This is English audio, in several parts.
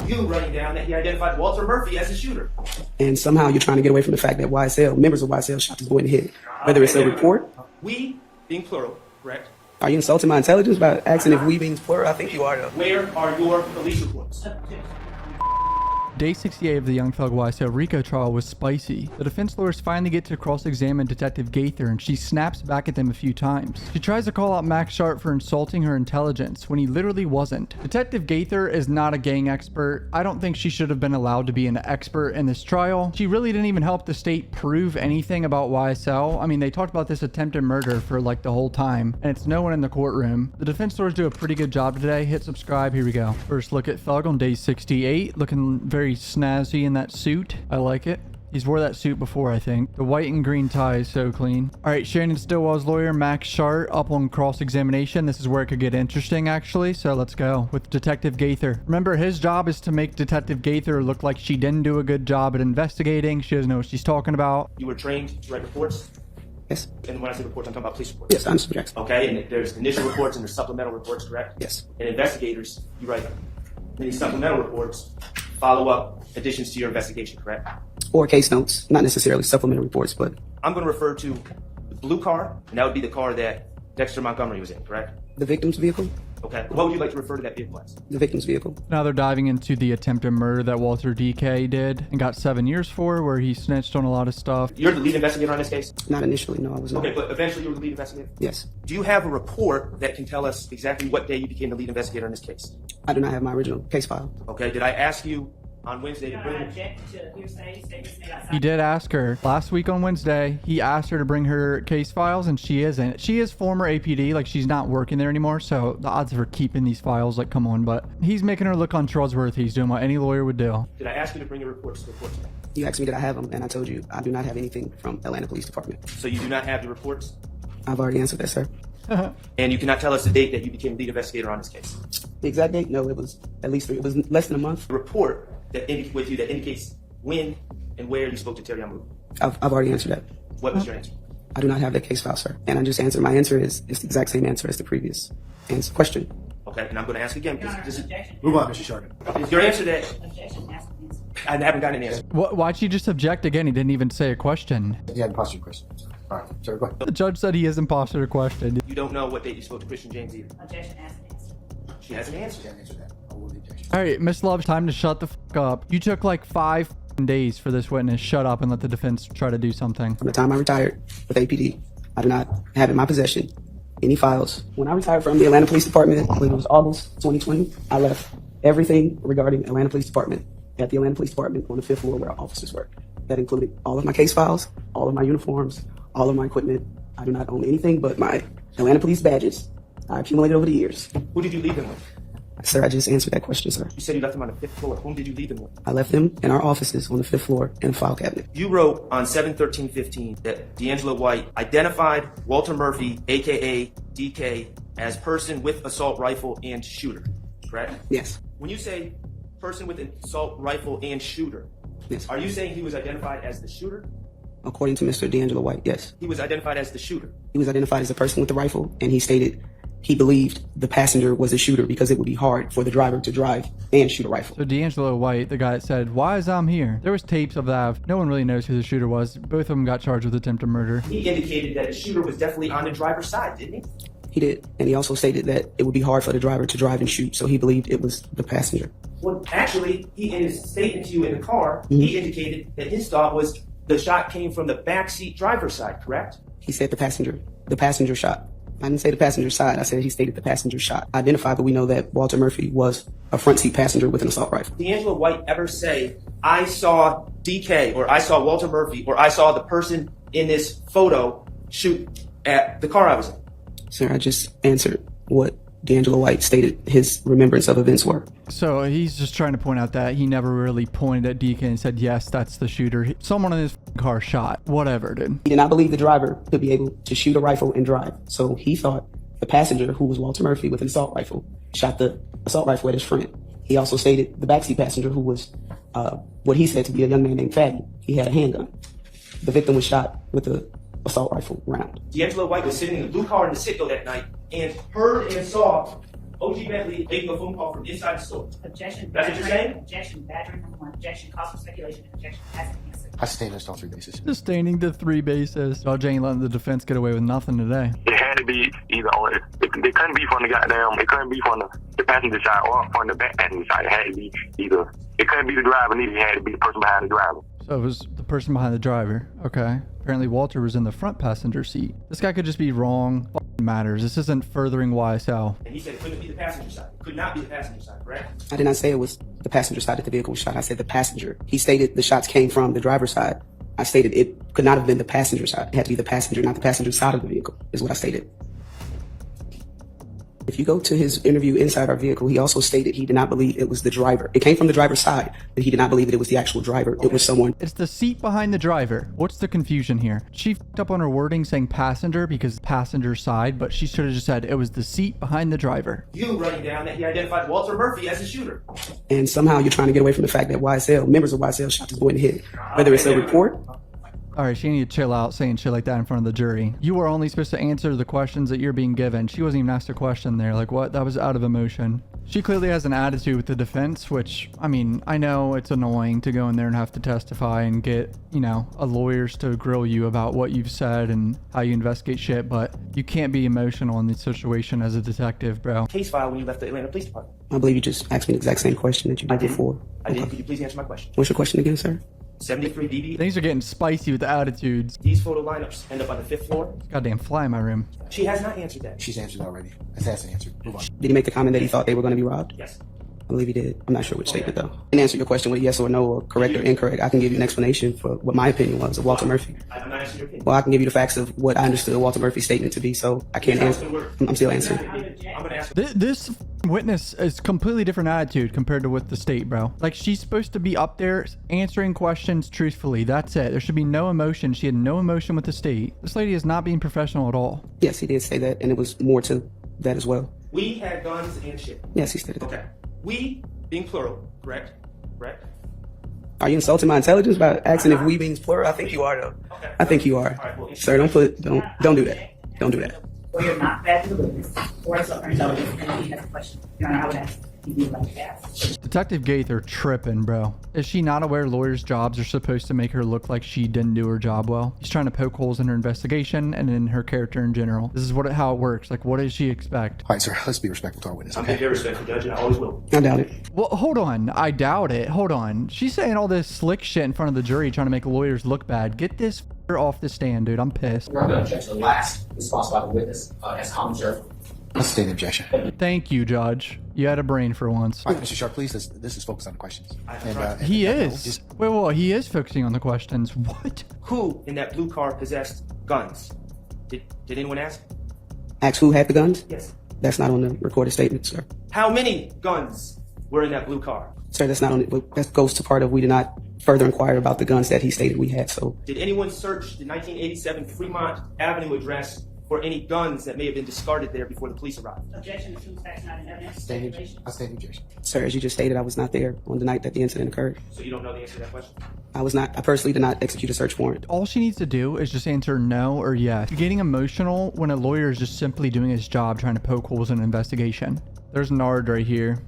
you writing down that he identified Walter Murphy as the shooter. And somehow you're trying to get away from the fact that YSL, members of YSL shot this boy in the head. Whether it's a report. We, being plural, correct? Are you insulting my intelligence by asking if we being plural? I think you are, though. Where are your police reports? Day 68 of the Young Thug YSL RICO trial was spicy. The defense lawyers finally get to cross-examine Detective Gaither, and she snaps back at them a few times. She tries to call out Max Schardt for insulting her intelligence when he literally wasn't. Detective Gaither is not a gang expert. I don't think she should have been allowed to be an expert in this trial. She really didn't even help the state prove anything about YSL. I mean, they talked about this attempted murder for like the whole time, and it's no one in the courtroom. The defense lawyers do a pretty good job today. Hit subscribe. Here we go. First look at Thug on day 68, looking very snazzy in that suit. I like it. He's wore that suit before, I think. The white and green tie is so clean. All right, Shannon Stillwell's lawyer, Max Schardt, up on cross-examination. This is where it could get interesting, actually. So let's go with Detective Gaither. Remember, his job is to make Detective Gaither look like she didn't do a good job at investigating. She doesn't know what she's talking about. You were trained to write reports? Yes. And when I say reports, I'm talking about police reports. Yes, I'm Mr. Jackson. Okay, and there's initial reports and there's supplemental reports, correct? Yes. And investigators, you write many supplemental reports, follow-up additions to your investigation, correct? Or case notes, not necessarily supplemental reports, but... I'm going to refer to the blue car, and that would be the car that Dexter Montgomery was in, correct? The victim's vehicle? Okay. What would you like to refer to that vehicle as? The victim's vehicle. Now they're diving into the attempted murder that Walter DK did and got 7 years for, where he snitched on a lot of stuff. You're the lead investigator on this case? Not initially, no, I was not. Okay, but eventually you were the lead investigator? Yes. Do you have a report that can tell us exactly what day you became the lead investigator in this case? I do not have my original case file. Okay, did I ask you on Wednesday to bring... He did ask her last week on Wednesday. He asked her to bring her case files, and she isn't. She is former APD, like she's not working there anymore, so the odds of her keeping these files, like, come on. But he's making her look untrustworthy. He's doing what any lawyer would do. Did I ask you to bring your reports to the court today? You asked me did I have them, and I told you I do not have anything from Atlanta Police Department. So you do not have the reports? I've already answered that, sir. And you cannot tell us the date that you became lead investigator on this case? The exact date? No, it was at least it was less than a month. The report that with you that indicates when and where you spoke to Terry Amu. I've already answered that. What was your answer? I do not have that case file, sir. And I just answered. My answer is it's the exact same answer as the previous question. Okay, and I'm going to ask again. Move on, Mr. Schardt. Is your answer that... I haven't gotten an answer. Why'd she just object again? He didn't even say a question. He had imposter question. All right, sorry, go ahead. The judge said he has imposter question. You don't know what date you spoke to Christian James either. Objection has an answer. She has an answer. Can't answer that. I'll rule the objection. All right, Miss Love, time to shut the fuck up. You took like 5 days for this witness. Shut up and let the defense try to do something. From the time I retired with APD, I do not have in my possession any files. When I retired from the Atlanta Police Department, I believe it was August 2020, I left everything regarding Atlanta Police Department at the Atlanta Police Department on the 5th floor where our officers work. That included all of my case files, all of my uniforms, all of my equipment. I do not own anything but my Atlanta Police badges I accumulated over the years. Who did you leave them with? Sir, I just answered that question, sir. You said you left them on the 5th floor. Whom did you leave them with? I left them in our offices on the 5th floor in a file cabinet. You wrote on 7/13/15 that DiAngelo White identified Walter Murphy, a.k.a. DK, as person with assault rifle and shooter, correct? Yes. When you say person with an assault rifle and shooter, Yes. are you saying he was identified as the shooter? According to Mr. DiAngelo White, yes. He was identified as the shooter. He was identified as the person with the rifle, and he stated he believed the passenger was a shooter because it would be hard for the driver to drive and shoot a rifle. So DiAngelo White, the guy that said, "Why is I'm here?" There was tapes of that. No one really knows who the shooter was. Both of them got charged with attempted murder. He indicated that the shooter was definitely on the driver's side, didn't he? He did, and he also stated that it would be hard for the driver to drive and shoot, so he believed it was the passenger. Well, actually, he in his statement to you in the car, he indicated that his thought was the shot came from the backseat driver's side, correct? He said the passenger shot. I didn't say the passenger side. I said he stated the passenger shot. Identified, but we know that Walter Murphy was a front seat passenger with an assault rifle. DiAngelo White ever say, I saw DK, or I saw Walter Murphy, or I saw the person in this photo shoot at the car I was in? Sir, I just answered what DiAngelo White stated his remembrance of events were. So he's just trying to point out that he never really pointed at DK and said, yes, that's the shooter. Someone in his car shot. Whatever, dude. He did not believe the driver could be able to shoot a rifle and drive. So he thought the passenger, who was Walter Murphy with an assault rifle, shot the assault rifle at his friend. He also stated the backseat passenger, who was what he said to be a young man named Fatty, he had a handgun. The victim was shot with the assault rifle round. DiAngelo White was sitting in the blue car in the Citgo that night and heard and saw OG Bentley making a phone call from inside the store. Objection. That's what you're saying? Objection. Badgering number one. Objection. Cause for speculation. Objection. Has been answered. I sustain this on 3 bases. Sustaining the 3 bases. Judge ain't letting the defense get away with nothing today. It had to be either on it. It couldn't be from the goddamn. It couldn't be from the passenger side or from the back passenger side. It had to be either. It couldn't be the driver. Neither. It had to be the person behind the driver. So it was the person behind the driver. Okay. Apparently Walter was in the front passenger seat. This guy could just be wrong. F***ing matters. This isn't furthering YSL. And he said it couldn't be the passenger side. It could not be the passenger side, correct? I did not say it was the passenger side that the vehicle was shot. I said the passenger. He stated the shots came from the driver's side. I stated it could not have been the passenger side. It had to be the passenger, not the passenger side of the vehicle, is what I stated. If you go to his interview inside our vehicle, he also stated he did not believe it was the driver. It came from the driver's side, but he did not believe that it was the actual driver. It was someone. It's the seat behind the driver. What's the confusion here? She f***ed up on her wording saying passenger because passenger side, but she should have just said it was the seat behind the driver. You writing down that he identified Walter Murphy as the shooter. And somehow you're trying to get away from the fact that YSL, members of YSL shot this boy in the head. Whether it's a report. All right, she need to chill out saying shit like that in front of the jury. You are only supposed to answer the questions that you're being given. She wasn't even asked a question there. Like, what? That was out of emotion. She clearly has an attitude with the defense, which, I mean, I know it's annoying to go in there and have to testify and get, you know, a lawyers to grill you about what you've said and how you investigate shit, but you can't be emotional in this situation as a detective, bro. Case file when you left the Atlanta Police Department. I believe you just asked me the exact same question that you did before. I did. Could you please answer my question? What's your question again, sir? 73 DB. Things are getting spicy with the attitudes. These photo lineups end up on the 5th floor. Goddamn fly in my room. She has not answered that. She's answered already. That's an answer. Move on. Did he make the comment that he thought they were going to be robbed? Yes. I believe he did. I'm not sure which statement, though. And answer your question with a yes or no, or correct or incorrect. I can give you an explanation for what my opinion was of Walter Murphy. I'm not answering your opinion. Well, I can give you the facts of what I understood Walter Murphy's statement to be, so I can't answer. I'm still answering. I'm going to ask. This witness is completely different attitude compared to with the state, bro. Like, she's supposed to be up there answering questions truthfully. That's it. There should be no emotion. She had no emotion with the state. This lady is not being professional at all. Yes, he did say that, and it was more to that as well. We had guns and shit. Yes, he stated that. Okay. We being plural, correct? Correct? Are you insulting my intelligence by asking if we means plural? I think you are, though. Okay. I think you are. All right, well, Sir, don't do that. Don't do that. Or you're not bad to the witness, or it's intelligence, and he has a question. Your Honor, I would ask if you would like to ask. Detective Gaither tripping, bro. Is she not aware lawyers' jobs are supposed to make her look like she didn't do her job well? He's trying to poke holes in her investigation and in her character in general. This is how it works. Like, what does she expect? All right, sir. Let's be respectful to our witness. I'm Okay. very respectful, Judge, and I always will. I doubt it. Well, hold on. I doubt it. Hold on. She's saying all this slick shit in front of the jury trying to make lawyers look bad. Get this off the stand, dude. I'm pissed. We're not going to object to the last response by the witness as common observer. Let's sustain the objection. Thank you, Judge. You had a brain for once. All right, Mr. Schardt, please. This is focused on the questions. He is. Wait, he is focusing on the questions. What? Who in that blue car possessed guns? Did anyone ask? Ask who had the guns? Yes. That's not on the recorded statement, sir. How many guns were in that blue car? Sir, that's not on it. That goes to part of we did not further inquire about the guns that he stated we had, so. Did anyone search the 1987 Fremont Avenue address for any guns that may have been discarded there before the police arrived? Objection to facts not in evidence. I Speculation. sustain the objection. Sir, as you just stated, I was not there on the night that the incident occurred. So you don't know the answer to that question? I personally did not execute a search warrant. All she needs to do is just answer no or yes. You're getting emotional when a lawyer is just simply doing his job trying to poke holes in an investigation. There's Nard right here.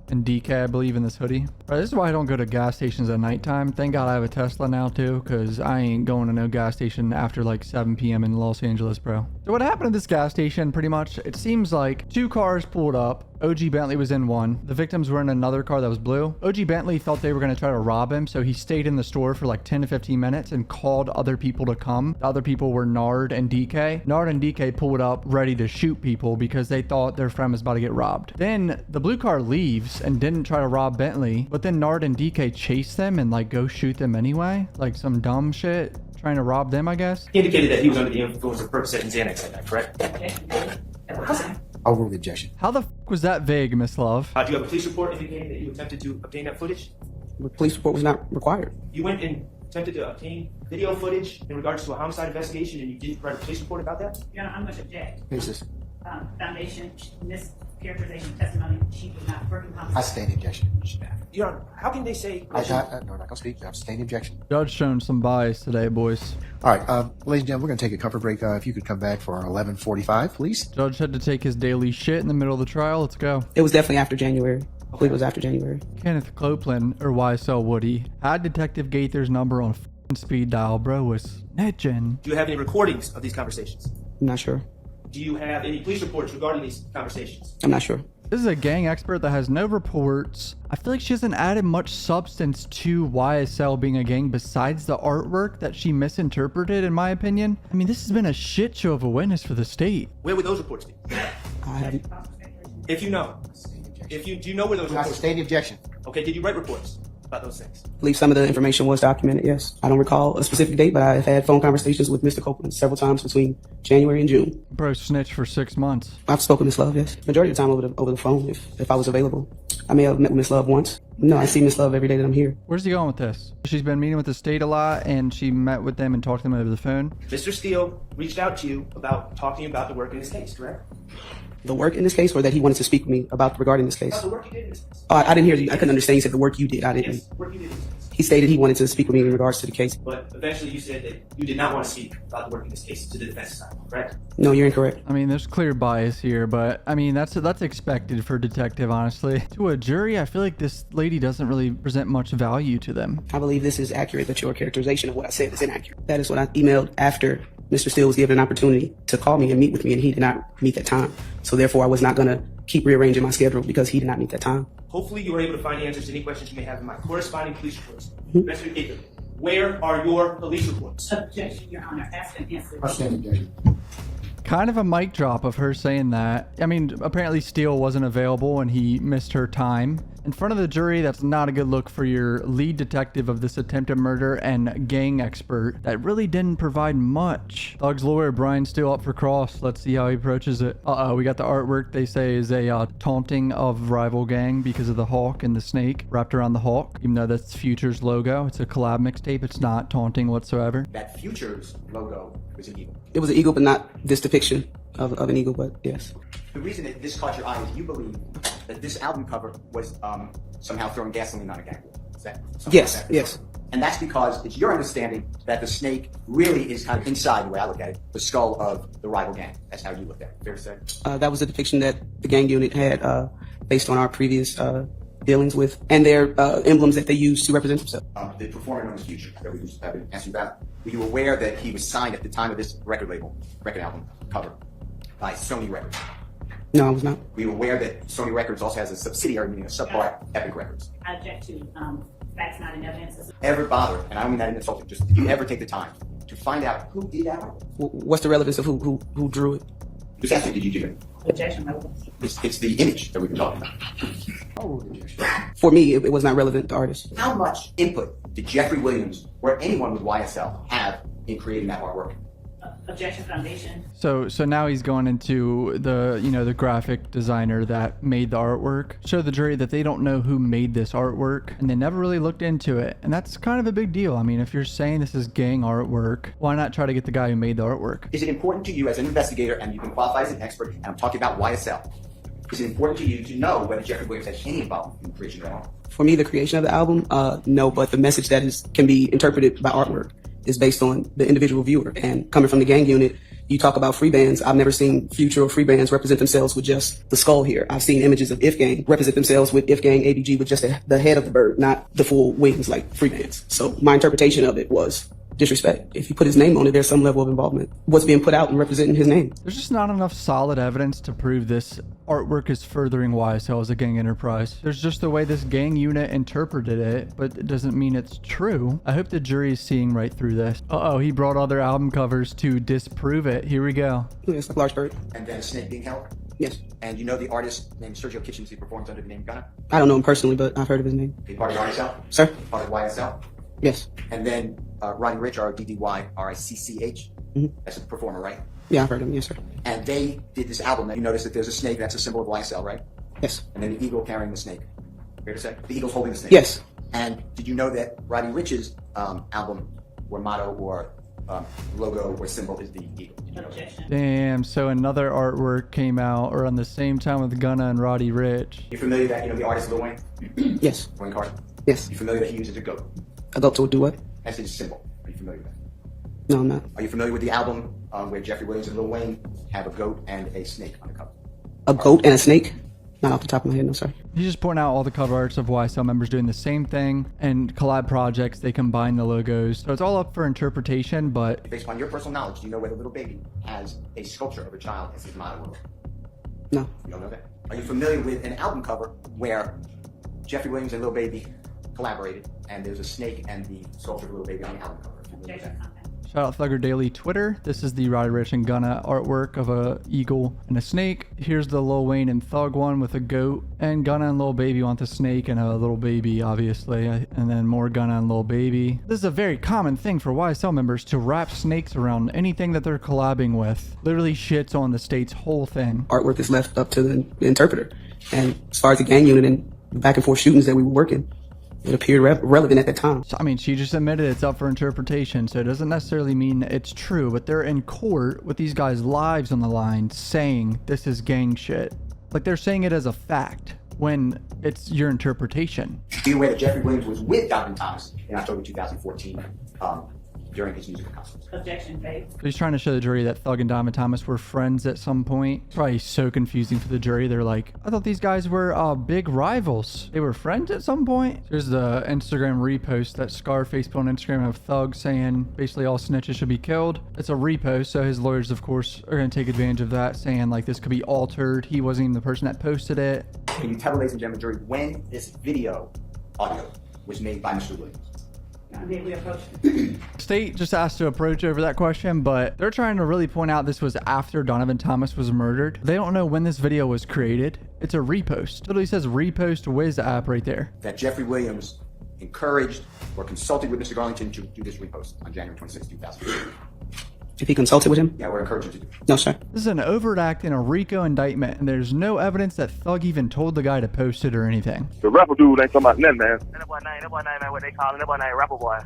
And DK, I believe, in this hoodie. All right, this is why I don't go to gas stations at nighttime. Thank God I have a Tesla now, too, because I ain't going to no gas station after like 7 p.m. in Los Angeles, bro. So what happened at this gas station, pretty much, it seems like 2 cars pulled up. OG Bentley was in one. The victims were in another car that was blue. OG Bentley thought they were going to try to rob him, so he stayed in the store for like 10 to 15 minutes and called other people to come. The other people were Nard and DK. Nard and DK pulled up ready to shoot people because they thought their friend was about to get robbed. Then the blue car leaves and didn't try to rob Bentley, but then Nard and DK chased them and like go shoot them anyway. Like some dumb shit. Trying to rob them, I guess. He indicated that he was under the influence of Percocet and Xanax that night, correct? Objection. I'll rule the objection. How the f was that vague, Miss Love? Do you have a police report indicating that you attempted to obtain that footage? The police report was not required. You went and attempted to obtain video footage in regards to a homicide investigation and you didn't write a police report about that? Your Honor, I'm going to object. Who's this? Foundation, Miss characterization testimony, she was not working I homicide. sustain the objection. Your Honor, how can they say? No, I'm not gonna speak. I sustain the objection. Judge showing some bias today, boys. All right, ladies and gentlemen, we're gonna take a comfort break. If you could come back for 11:45, please. Judge had to take his daily shit in the middle of the trial. Let's go. It was definitely after January. I believe it was after January. Kenneth Copeland, or YSL Woody, had Detective Gaither's number on f***ing speed dial. Bro was snitching. Do you have any recordings of these conversations? I'm not sure. Do you have any police reports regarding these conversations? I'm not sure. This is a gang expert that has no reports. I feel like she hasn't added much substance to YSL being a gang besides the artwork that she misinterpreted, in my opinion. I mean, this has been a shit show of a witness for the state. Where would those reports be? I haven't. If you know. Do you know where those I reports? sustain the objection. Okay, did you write reports about those things? I believe some of the information was documented, yes. I don't recall a specific date, but I've had phone conversations with Mr. Copeland several times between January and June. Bro snitched for 6 months. I've spoken to Miss Love, yes. Majority of the time over the phone, if I was available. I may have met with Miss Love once. No, I see Miss Love every day that I'm here. Where's he going with this? She's been meeting with the state a lot, and she met with them and talked to them over the phone. Mr. Steele reached out to you about talking about the work in this case, correct? The work in this case, or that he wanted to speak with me about regarding this case? About the work you did in this case. Oh, I didn't hear you. I couldn't understand. You said the work you did. I didn't. Yes, the work you did in this case. He stated he wanted to speak with me in regards to the case. But eventually you said that you did not want to speak about the work in this case to the defense side, correct? No, you're incorrect. I mean, there's clear bias here, but I mean, that's expected for a detective, honestly. To a jury, I feel like this lady doesn't really present much value to them. I believe this is accurate, that your characterization of what I said is inaccurate. That is what I emailed after Mr. Steele was given an opportunity to call me and meet with me, and he did not meet that time. So therefore, I was not going to keep rearranging my schedule because he did not meet that time. Hopefully you were able to find answers to any questions you may have in my corresponding police reports. Mr. Gaither, where are your police reports? Objection, Your Honor, ask and answer. I sustain the objection. Kind of a mic drop of her saying that. I mean, apparently Steele wasn't available and he missed her time. In front of the jury, that's not a good look for your lead detective of this attempted murder and gang expert that really didn't provide much. Thug's lawyer, Brian Steele, up for cross. Let's see how he approaches it. Uh-oh, we got the artwork they say is a taunting of rival gang because of the hawk and the snake wrapped around the hawk. Even though that's Future's logo, it's a collab mixtape. It's not taunting whatsoever. That Futures logo was an eagle. It was an eagle, but not this depiction of an eagle, but yes. The reason that this caught your eye is you believe that this album cover was somehow throwing gasoline on a gang. Is that something Yes, like that? yes. And that's because it's your understanding that the snake really is kind of inside, the way I look at it, the skull of the rival gang. That's how you look at it. Fair to say? That was a depiction that the gang unit had based on our previous dealings with, and their emblems that they used to represent themselves. The performer known as Future that we just have been asking about. Were you aware that he was signed at the time of this record album cover by Sony Records? No, I was not. Were you aware that Sony Records also has a subsidiary, meaning a subpart, Epic Records? I object to facts not in evidence. Ever bother, and I don't mean that in insulting, just did you ever take the time to find out who did that work? What's the relevance of who drew it? Just asking, did you do it? Objection, my witness. It's the image that we've been talking about. For me, it was not relevant to artists. How much input did Jeffrey Williams or anyone with YSL have in creating that artwork? Objection, foundation. So now he's going into the graphic designer that made the artwork. Show the jury that they don't know who made this artwork and they never really looked into it. And that's kind of a big deal. I mean, if you're saying this is gang artwork, why not try to get the guy who made the artwork? Is it important to you as an investigator, and you can qualify as an expert, and I'm talking about YSL, is it important to you to know whether Jeffrey Williams had any involvement in the creation of that artwork? For me, the creation of the album, no, but the message that can be interpreted by artwork is based on the individual viewer. And coming from the gang unit, you talk about free bands. I've never seen Future or free bands represent themselves with just the skull here. I've seen images of If Gang represent themselves with If Gang ABG with just the head of the bird, not the full wings like free bands. So my interpretation of it was disrespect. If you put his name on it, there's some level of involvement. What's being put out and representing his name? There's just not enough solid evidence to prove this artwork is furthering YSL as a gang enterprise. There's just the way this gang unit interpreted it, but it doesn't mean it's true. I hope the jury is seeing right through this. Uh-oh, he brought other album covers to disprove it. Here we go. It's like large bird. And then a snake being held? Yes. And you know the artist named Sergio Kitchens, he performs under the name Gunna? I don't know him personally, but I've heard of his name. He part of YSL? Sir? Part of YSL? Yes. And then Roddy Ricch, R-D-D-Y-R-I-C-C-H, that's a performer, right? Yeah, I've heard of him. Yes, sir. And they did this album. You notice that there's a snake, that's a symbol of YSL, right? Yes. And then the eagle carrying the snake. Fair to say? The eagle's holding the snake. Yes. And did you know that Roddy Ricch's album or motto or logo or symbol is the eagle. Objection. Damn, so another artwork came out around the same time with Gunna and Roddy Ricch. You familiar that, the artist Lil Wayne? Yes. Wayne Carter? Yes. You familiar that he uses a goat? Adults will do what? That's his symbol. Are you familiar with that? No, I'm not. Are you familiar with the album where Jeffrey Williams and Lil Wayne have a goat and a snake on the cover? A goat and a snake? Not off the top of my head, no, sir. He's just pointing out all the cover arts of YSL members doing the same thing, and collab projects, they combine the logos. So it's all up for interpretation, but Based upon your personal knowledge, do you know whether Little Baby has a sculpture of a child as his motto? No. You don't know that? Are you familiar with an album cover where Jeffrey Williams and Lil Baby collaborated, and there's a snake and the sculpture of Lil Baby on the album cover? Are you familiar with that? shout out Thugger Daily Twitter. This is the Roddy Ricch and Gunna artwork of a eagle and a snake. Here's the Lil Wayne and Thug one with a goat, and Gunna and Lil Baby want the snake and a little baby, obviously, and then more Gunna and Lil Baby. This is a very common thing for YSL members to wrap snakes around anything that they're collabing with. Literally shits on the state's whole thing. Artwork is left up to the interpreter. And as far as the gang unit and back and forth shootings that we were working, it appeared relevant at that time. So, I mean, she just admitted it's up for interpretation, so it doesn't necessarily mean it's true, but they're in court with these guys' lives on the line saying this is gang shit. Like, they're saying it as a fact when it's your interpretation. Be aware that Jeffrey Williams was with Donavon Thomas in October 2014 during his musical concert. Objection, babe. He's trying to show the jury that Thug and Donavon Thomas were friends at some point. It's probably so confusing for the jury. They're like, I thought these guys were big rivals. They were friends at some point? Here's the Instagram repost that Scarface put on Instagram of Thug saying basically all snitches should be killed. It's a repost, so his lawyers, of course, are going to take advantage of that, saying like this could be altered. He wasn't even the person that posted it. Can you tell the ladies and gentlemen jury when this video audio was made by Mr. Williams? We approach. State just asked to approach over that question, but they're trying to really point out this was after Donavon Thomas was murdered. They don't know when this video was created. It's a repost. It literally says repost Wiz app right there. That Jeffrey Williams encouraged or consulted with Mr. Garlington to do this repost on January 26, 2000. If he consulted with him? Yeah, we're encouraging to do. No, sir. This is an overt act in a RICO indictment, and there's no evidence that Thug even told the guy to post it or anything. The rapper dude ain't talking about nothing, man. That boy name, man, what they call him. That boy name rapper boy.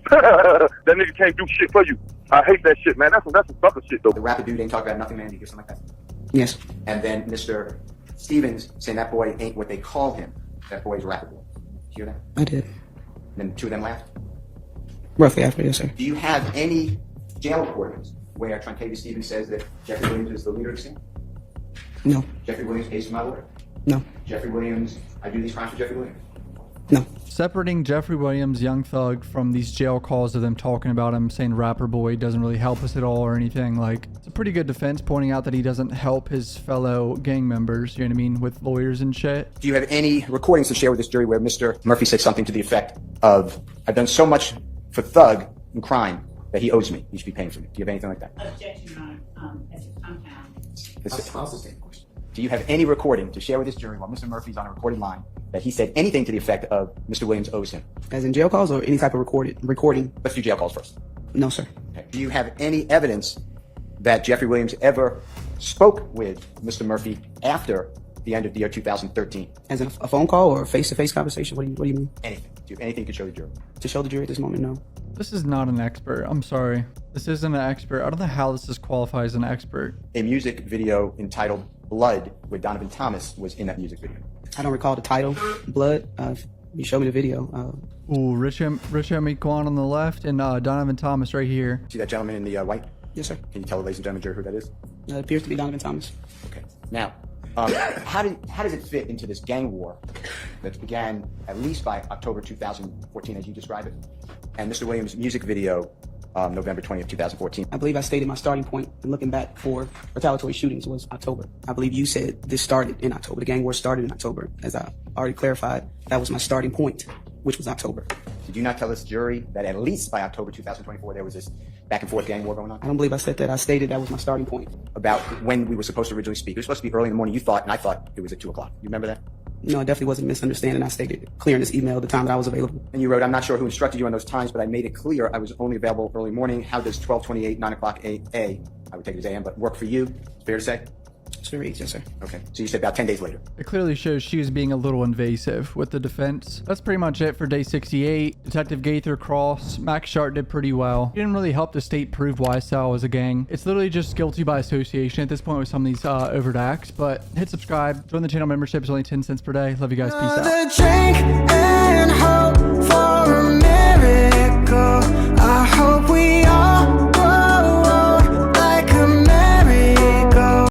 That nigga can't do shit for you. I hate that shit, man. That's some sucker shit, though. The rapper dude ain't talking about nothing, man. Do you hear something like that? Yes. And then Mr. Stevens saying that boy ain't what they call him. That boy's rapper boy. Hear that? I did. And then the two of them laughed. Roughly after, yes, sir. Do you have any jail recordings where Troncavia Stevens says that Jeffrey Williams is the leader of the scene? No. Jeffrey Williams pays for my lawyer? No. Jeffrey Williams, I do these crimes for Jeffrey Williams? No. Separating Jeffrey Williams, Young Thug, from these jail calls of them talking about him, saying rapper boy doesn't really help us at all or anything. Like, it's a pretty good defense pointing out that he doesn't help his fellow gang members, you know what I mean, with lawyers and shit. Do you have any recordings to share with this jury where Mr. Murphy said something to the effect of, I've done so much for Thug in crime that he owes me. He should be paying for me. Do you have anything like that? Objection, Your Honor. As a compound. I'll sustain the question. Do you have any recording to share with this jury while Mr. Murphy's on a recorded line that he said anything to the effect of Mr. Williams owes him? As in jail calls or any type of recording? Let's do jail calls first. No, sir. Okay. Do you have any evidence that Jeffrey Williams ever spoke with Mr. Murphy after the end of the year 2013? As in a phone call or a face-to-face conversation? What do you mean? Anything. Do you have anything you could show the jury? To show the jury at this moment, no. This is not an expert. I'm sorry. This isn't an expert. I don't know how this is qualified as an expert. A music video entitled Blood with Donavon Thomas was in that music video. I don't recall the title. Blood. You showed me the video. Ooh, Rich Homie Quan on the left and Donavon Thomas right here. See that gentleman in the white? Yes, sir. Can you tell the ladies and gentlemen jury who that is? It appears to be Donavon Thomas. Okay. Now, how does it fit into this gang war that began at least by October 2014, as you describe it, and Mr. Williams' music video, November 20th, 2014? I believe I stated my starting point in looking back for retaliatory shootings was October. I believe you said this started in October. The gang war started in October. As I already clarified, that was my starting point, which was October. Did you not tell this jury that at least by October 2024 there was this back and forth gang war going on? I don't believe I said that. I stated that was my starting point. About when we were supposed to originally speak. It was supposed to be early in the morning, you thought, and I thought it was at 2 o'clock. You remember that? No, it definitely wasn't a misunderstanding. I stated it clear in this email the time that I was available. And you wrote, I'm not sure who instructed you on those times, but I made it clear I was only available early morning. How does 12:28, 9 o'clock A, I would take it as AM, but work for you? Fair to say? to read, yes, sir. Okay. So you said about 10 days later. It clearly shows she was being a little invasive with the defense. That's pretty much it for day 68. Detective Gaither, Cross, Max Schardt did pretty well. He didn't really help the state prove YSL was a gang. It's literally just guilty by association at this point with some of these overt acts, but hit subscribe, join the channel membership. It's only 10 cents per day. Love you guys. Peace out.